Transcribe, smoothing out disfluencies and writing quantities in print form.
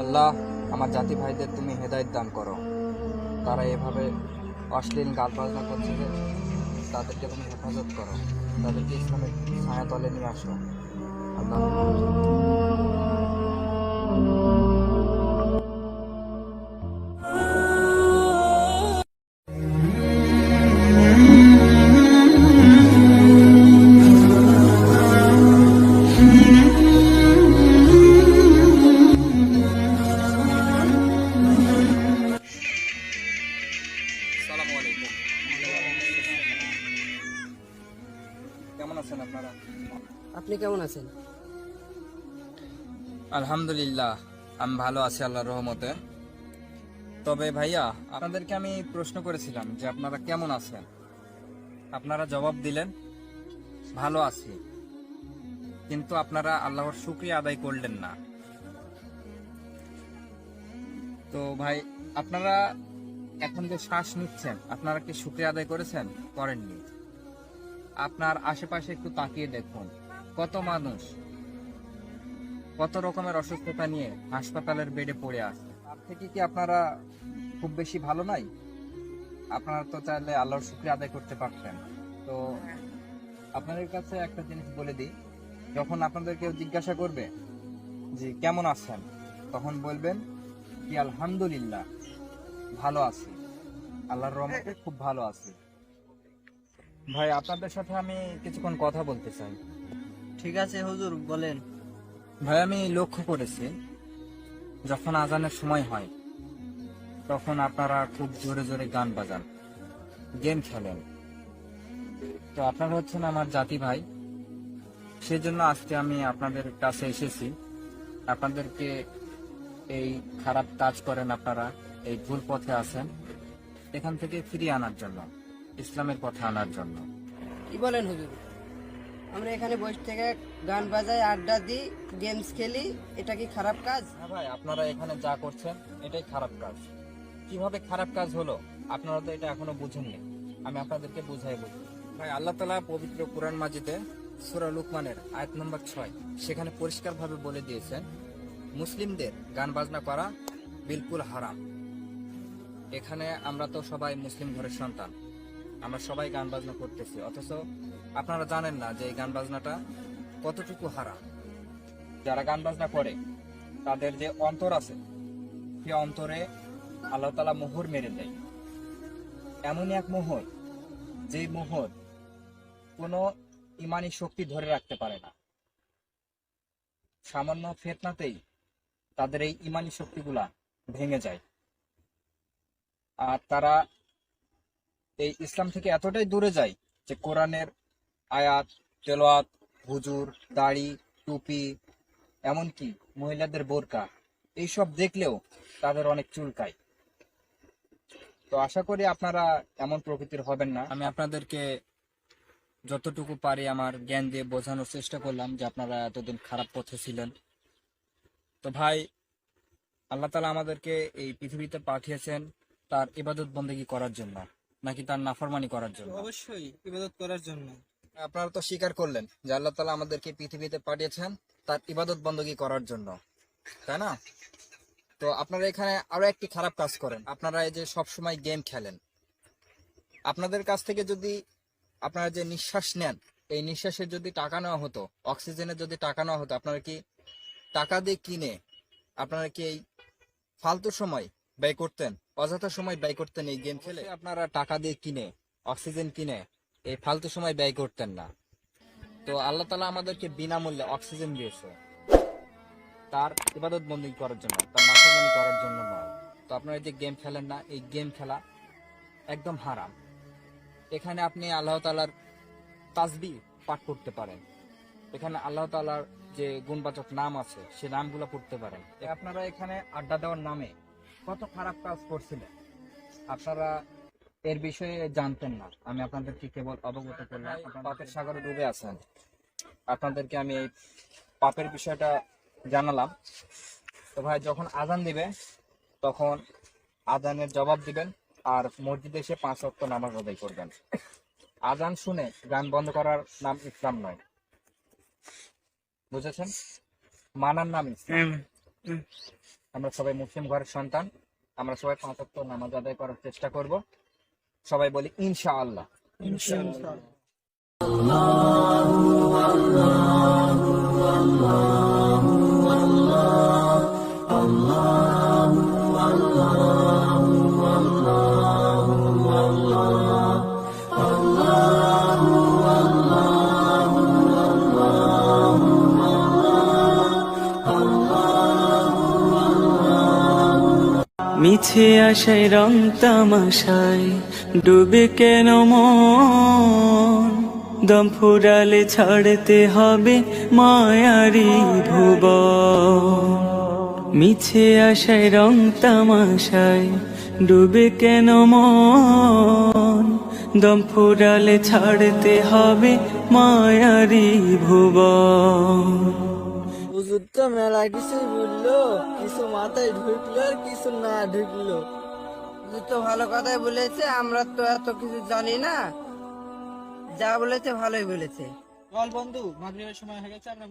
আল্লাহ, আমার জাতি ভাইদের তুমি হেদায়েত দান করো। তারা এভাবে অশ্লীল গাল বাজনা করছে যে, তাদেরকে তুমি হেফাজত করো, তাদেরকে ইসলামের ছায়া তলে নিয়ে আসো আল্লাহ। আসসালামু আলাইকুম। কেমন আছেন আপনারা? আপনি কেমন আছেন? আলহামদুলিল্লাহ, আমি ভালো আছি আল্লাহর রহমতে। তবে ভাইয়া, আপনাদেরকে আমি প্রশ্ন করেছিলাম যে আপনারা কেমন আছেন। আপনারা জবাব দিলেন ভালো আছি, কিন্তু আপনারা আল্লাহর শুকরিয়া আদায় করলেন না। তো ভাই, আপনারা এখন যে শ্বাস নিচ্ছেন, আপনারা কি শুকরিয়া আদায় করেছেন? করেননি। আপনার আশেপাশে একটু তাকিয়ে দেখুন, কত মানুষ কত রকমের অসুস্থতা নিয়ে হাসপাতালের বেডে পড়ে আছে। তার থেকে কি আপনারা খুব বেশি ভালো নাই? আপনারা তো চাইলে আল্লাহর শুকরিয়া আদায় করতে পারতেন। তো আপনাদের কাছে একটা জিনিস বলে দিই, যখন আপনাদের কেউ জিজ্ঞাসা করবে যে কেমন আছেন, তখন বলবেন কি আলহামদুলিল্লাহ, ভালো আছি, আল্লাহর রহমতে খুব ভালো আছি। ভাই, আপনাদের সাথে আমি কিছুক্ষণ কথা বলতে চাই। ঠিক আছে হুজুর, বলেন। ভাই, আমি লক্ষ্য করেছি যখন আজানের সময় হয় তখন আপনারা খুব জোরে জোরে গান বাজান, গেম খেলেন। তো আপনারা হচ্ছেন আমার জাতি ভাই, সেজন্য আজকে আমি আপনাদের কাছে এসেছি। আপনাদেরকে এই খারাপ কাজ করেন, আপনারা এই ভুল পথে আছেন, এখান থেকে ফিরিয়ে আনার জন্য, ইসলামের পথে আনার জন্য। কি বলেন হুজুর? আমরা এখানে বসে থেকে গান বাজাই, আড্ডা দিই, গেমস খেলি, এটা কি খারাপ কাজ? হ্যাঁ ভাই, আপনারা এখানে যা করছেন এটাই খারাপ কাজ। কিভাবে খারাপ কাজ হলো আপনারা তো এটা এখনো বুঝেননি, আমি আপনাদেরকে বুঝাই বলছি। ভাই, আল্লাহ তাআলা পবিত্র কুরআন মাজিদে সূরা লুকমানের আয়াত নম্বর 6 সেখানে পরিষ্কারভাবে বলে দিয়েছেন, মুসলিমদের গান বাজনা করা বিলকুল হারাম। এখানে আমরা তো সবাই মুসলিম ঘরের সন্তান, আমরা সবাই গান বাজনা করতেছি, অথচ আপনারা জানেন না যে এই গান বাজনাটা কতটুকু হারাম। যারা গান বাজনা করে তাদের যে অন্তর আছে, সে অন্তরে আল্লাহ তাআলা মোহর মেরে দেয়। এমনই এক মোহর, যে মোহর কোনো ইমানি শক্তি ধরে রাখতে পারে না। সামান্য ফিতনাতেই তাদের এই ইমানি শক্তিগুলা ভেঙে যায়, আর তারা এই ইসলাম থেকে এতটাই দূরে যায় যে কোরআনের আয়াত, তেলাওয়াত, হুজুর, দাড়ি, টুপি, এমনকি মহিলাদের বোরকা, এইসব দেখলেও তাদের অনেক চুলকায়। তো আশা করি আপনারা এমন প্রকৃতির হবেন না। আমি আপনাদেরকে যতটুকু পারি আমার জ্ঞান দিয়ে বোঝানোর চেষ্টা করলাম যে আপনারা এতদিন খারাপ পথে ছিলেন। তো ভাই, আল্লাহ তাআলা আমাদেরকে এই পৃথিবীতে পাঠিয়েছেন তার ইবাদত বন্দেগী করার জন্য, নাকি তার নাফরমানি করার জন্য? অবশ্যই ইবাদত করার জন্য। আপনারা তো স্বীকার করলেন যে আল্লাহ তাআলা আমাদেরকে পৃথিবীতে পাঠিয়েছেন তার ইবাদত বন্দেগী করার জন্য, তাই না? তো আপনারা এখানে আরো একটি খারাপ কাজ করেন, আপনারা এই যে সবসময় গেম খেলেন। আপনাদের কাছ থেকে যদি আপনারা যে নিঃশ্বাস নেন, এই নিঃশ্বাসের যদি টাকা নেওয়া হতো, অক্সিজেনের যদি টাকা নেওয়া হতো, আপনারা কি টাকা দিয়ে কিনে আপনারা কি এই ফালতু সময় ব্যয় করতেন, অযথা সময় ব্যয় করতেন এই গেম খেলে? আপনারা টাকা দিয়ে কিনে, অক্সিজেন কিনে এই ফালতু সময় ব্যয় করতেন না। তো আল্লাহ তাআলা আমাদেরকে বিনামূল্যে অক্সিজেন দিয়েছে তার ইবাদত বন্দেগী করার জন্য, তার নাফরমানি করার জন্য নয়। তো আপনারা যে গেম খেলেন না, এই গেম খেলা একদম হারাম। এখানে আপনি আল্লাহ তাআলার তাসবিহ পাঠ করতে পারেন, এখানে আল্লাহ তাআলার যে গুণবাচক নাম আছে সে নামগুলো পড়তে পারেন। আপনারা এখানে আড্ডা দেওয়ার নামে কত খারাপ কাজ করছিলেন, আপনারা এর বিষয়ে জানতেন না। আমি আপনাদেরকে কেবল অবগত করলাম, পাপের সাগরে ডুবে আছেন, আপনাদেরকে আমি এই পাপের বিষয়টা জানালাম। তো ভাই, যখন আজান দিবে তখন আজানের জবাব দিবেন আর মসজিদে এসে 5 ওয়াক্ত নামাজ আদায় করবেন। আজান শুনে গান বন্ধ করার নাম ইসলাম নয়, বুঝেছেন? মানার নাম ইসলাম। আমরা সবাই মুসলিম ঘরের সন্তান, আমরা সবাই 5 ওয়াক্ত নামাজ আদায় করার চেষ্টা করব। সবাই বলি ইনশাআল্লাহ। মিছে আশায় রং তামাশায় ডুবে কেন মন, দম ফুরালে ছাড়তে হবে মায়ারি ভুবন। মিছে আশায় রং তামাশায় ডুবে কেন মন, দম ফুরালে ছাড়তে হবে মায়ারি ভুবন। হুজুর তো মেলা কিছু বললো, কিছু মাথায় ঢুকলো আর কিছু না ঢুকলো। হুজুর তো ভালো কথাই বলেছে, আমরা তো এত কিছু জানি না, যা বলেছে ভালোই বলেছে। বল বন্ধু, মাগরিবের সময় হয়ে গেছে, আমরা